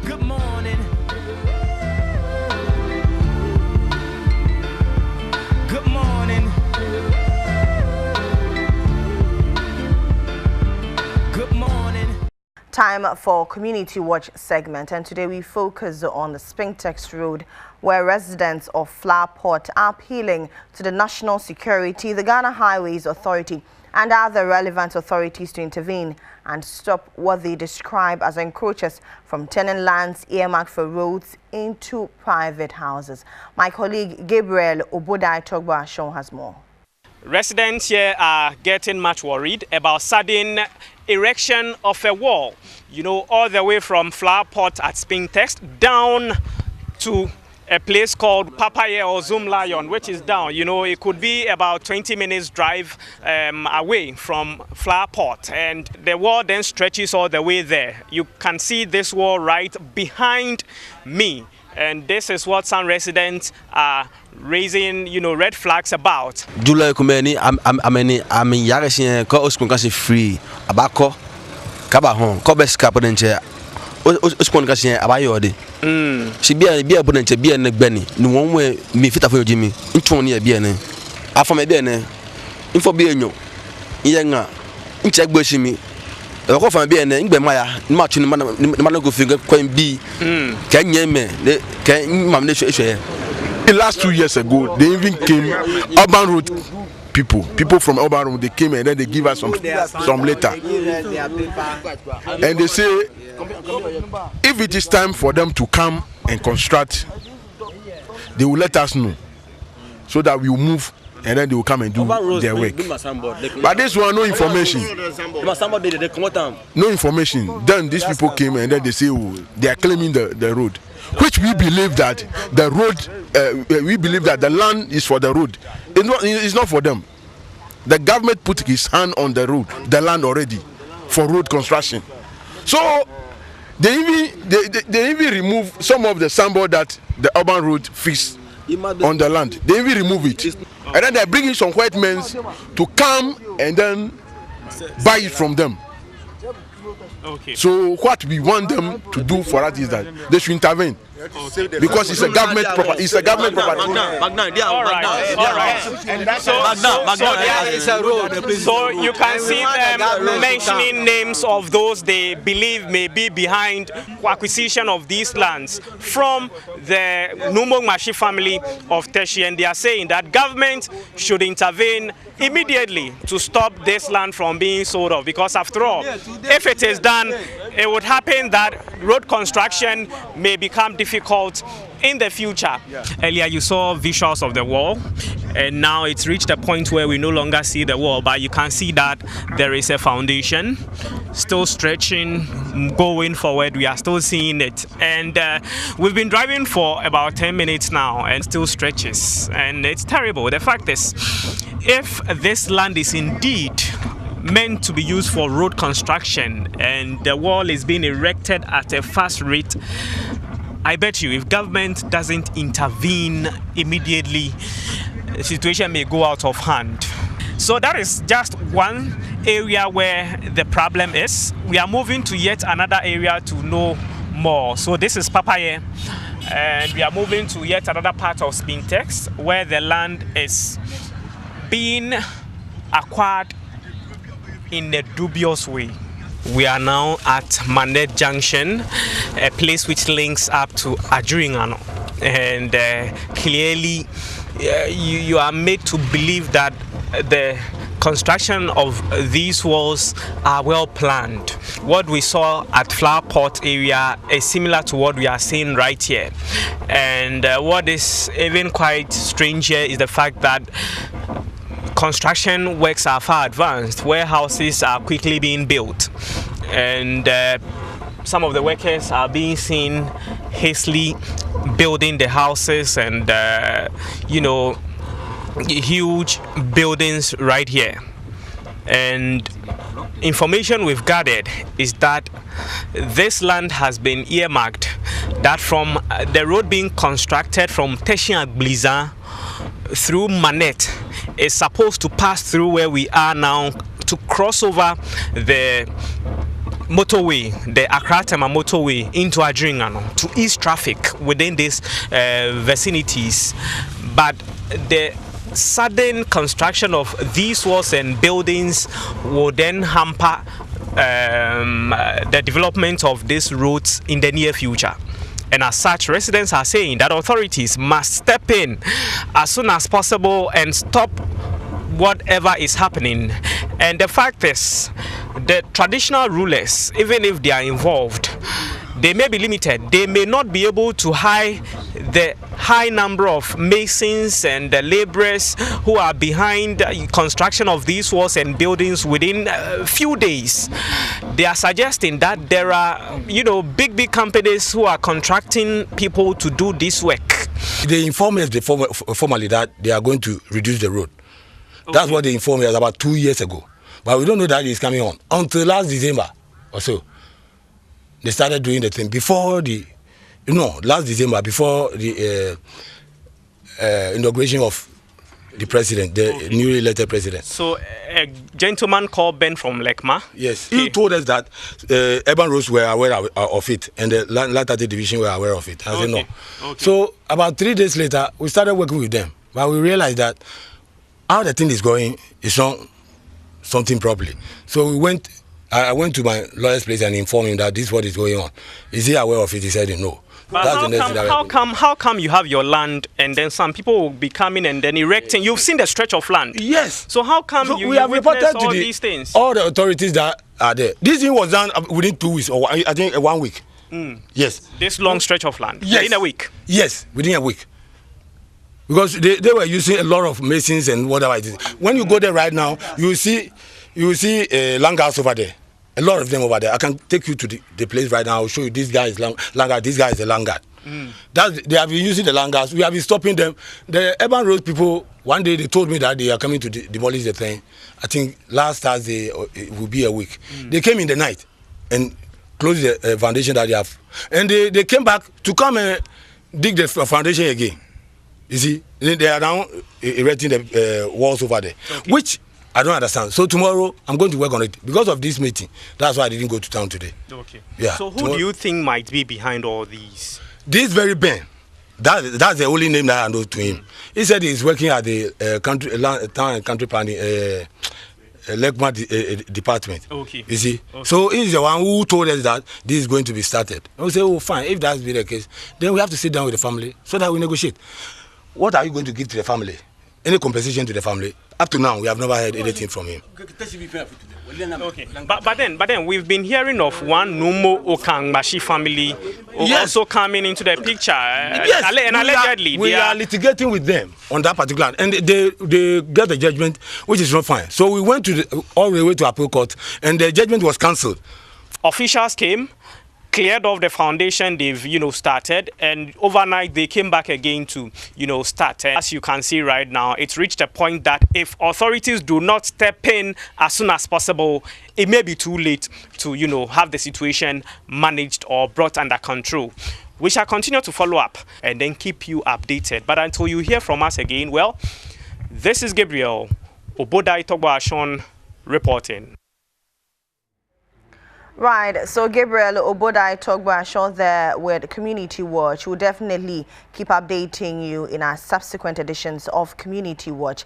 Good morning. Good morning. Good morning. Time for Community Watch segment, and today we focus on the Spintex Road, where residents of Flower Pot are appealing to the National Security, the Ghana Highways Authority, and other relevant authorities to intervene and stop what they describe as encroachers from turning lands earmarked for roads into private houses. My colleague Gabriel Obodai Torgbor-Ashong has more. Residents here are getting much worried about sudden erection of a wall, all the way from Flower Pot at Spintex down to a place called Papaya or Zoom Lion, which is down. It could be about 20 minutes drive away from Flower Pot, and the wall then stretches all the way there. You can see this wall right behind me, and this is what some residents are raising, red flags about. July kumeni ameni yareshin ko oskun kan se free abako kaba hon ko bes ka podenche oskun kan se abayode si bia podenche bia ne gbani ni won we mi fita fo jimi ntun ne bia ne afome bia ne info bia enyo yenga nche gboshimi e ko fa bia ne ngbe maya ni ma tuni ma go finga kwan bi ka nyeme ka mam ne hwe. The last 2 years ago, they even came, urban road people from urban road, they came and then they give us some letter. And they say, if it is time for them to come and construct, they will let us know so that we will move and then they will come and do their work. But this one, no information. No information. Then these people came and then they say, oh, they are claiming the road, which we believe that the road, we believe that the land is for the road. It's not for them. The government put his hand on the road, the land already, for road construction. So they even remove some of the signboard that the urban road fixed on the land. They even remove it. And then they're bringing some white men to come and then buy it from them. Okay. So what we want them to do for us is that they should intervene, because it's a government property. It's a government property. All right. So you can see them mentioning names of those they believe may be behind acquisition of these lands from the Numong Mashi family of Teshi, and they are saying that government should intervene immediately to stop this land from being sold off, because after all, if it is done, it would happen that road construction may become difficult in the future. Earlier you saw visuals of the wall, and now it's reached a point where we no longer see the wall, but you can see that there is a foundation still stretching, going forward. We are still seeing it, and we've been driving for about 10 minutes now and still stretches, and it's terrible. The fact is, if this land is indeed meant to be used for road construction and the wall is being erected at a fast rate, I bet you if government doesn't intervene immediately, the situation may go out of hand. So that is just one area where the problem is. We are moving to yet another area to know more. So this is Papaya, and we are moving to yet another part of Spintex where the land is being acquired in a dubious way. We are now at Manette Junction, a place which links up to Ajuringano, and clearly you are made to believe that the construction of these walls are well planned. What we saw at Flower Pot area is similar to what we are seeing right here, and what is even quite strange here is the fact that construction works are far advanced. Warehouses are quickly being built, and some of the workers are being seen hastily building the houses and huge buildings right here. And information we've gathered is that this land has been earmarked, that from the road being constructed from Teshin-Agbliza through Manette is supposed to pass through where we are now to cross over the motorway, the Accra-Tema motorway into Adringano to ease traffic within these vicinities, but the sudden construction of these walls and buildings will then hamper the development of these roads in the near future. And as such, residents are saying that authorities must step in as soon as possible and stop whatever is happening. And the fact is, the traditional rulers, even if they are involved, they may be limited. They may not be able to hire the high number of masons and the laborers who are behind the construction of these walls and buildings within a few days. They are suggesting that there are, big companies who are contracting people to do this work. They informed us formally that they are going to reduce the road. Okay. That's what they informed us about 2 years ago. But we don't know that it's coming on until last December or so. They started doing the thing before last December, before the inauguration of the president, the newly elected president. So a gentleman called Ben from Lekma? Yes, he told us that urban roads were aware of it, and the Land Division were aware of it. I said no. Okay. So about 3 days later, we started working with them, but we realized that how the thing is going is not something properly. So I went to my lawyer's place and informed him that this is what is going on. Is he aware of it? He said no. But how come you have your land and then some people will be coming and then erecting? You've seen the stretch of land. Yes. So how come we have reported all to these things? All the authorities that are there. This thing was done within 2 weeks, or I think 1 week. Yes. This long stretch of land? Yes. Within a week? Yes, within a week. Because they were using a lot of masons and whatever it is. When you go there right now, you will see langars over there. A lot of them over there. I can take you to the place right now. I'll show you. This guy is langard. This guy is a langard. They have been using the langars. We have been stopping them. The urban road people, one day they told me that they are coming to demolish the thing. I think last Thursday it will be a week. They came in the night and closed the foundation that they have. And they came back to come and dig the foundation again. You see, they are now erecting the walls over there, which I don't understand. So tomorrow I'm going to work on it because of this meeting. That's why I didn't go to town today. Okay. Yeah. So who do you think might be behind all these? This very Ben. That's the only name that I know to him. He said he's working at the town and country planning department. Okay. You see. Okay. So he's the one who told us that this is going to be started. And we say, oh fine, if that's be the case, then we have to sit down with the family so that we negotiate. What are you going to give to the family? Any compensation to the family? Up to now, we have never heard anything from him. Okay. But then we've been hearing of one Numo Okangbashi family also coming into the picture. Yes, and allegedly we are litigating with them on that particular, and they get the judgment, which is not fine. So we went all the way to appeal court, and the judgment was cancelled. Officials came, cleared off the foundation they've started, and overnight they came back again to start. And as you can see right now, it's reached a point that if authorities do not step in as soon as possible, it may be too late to have the situation managed or brought under control. We shall continue to follow up and then keep you updated. But until you hear from us again, well, this is Gabriel Obodai Torgbor-Ashong reporting. Right, so Gabriel Obodai Torgbor-Ashong there with Community Watch. We'll definitely keep updating you in our subsequent editions of Community Watch.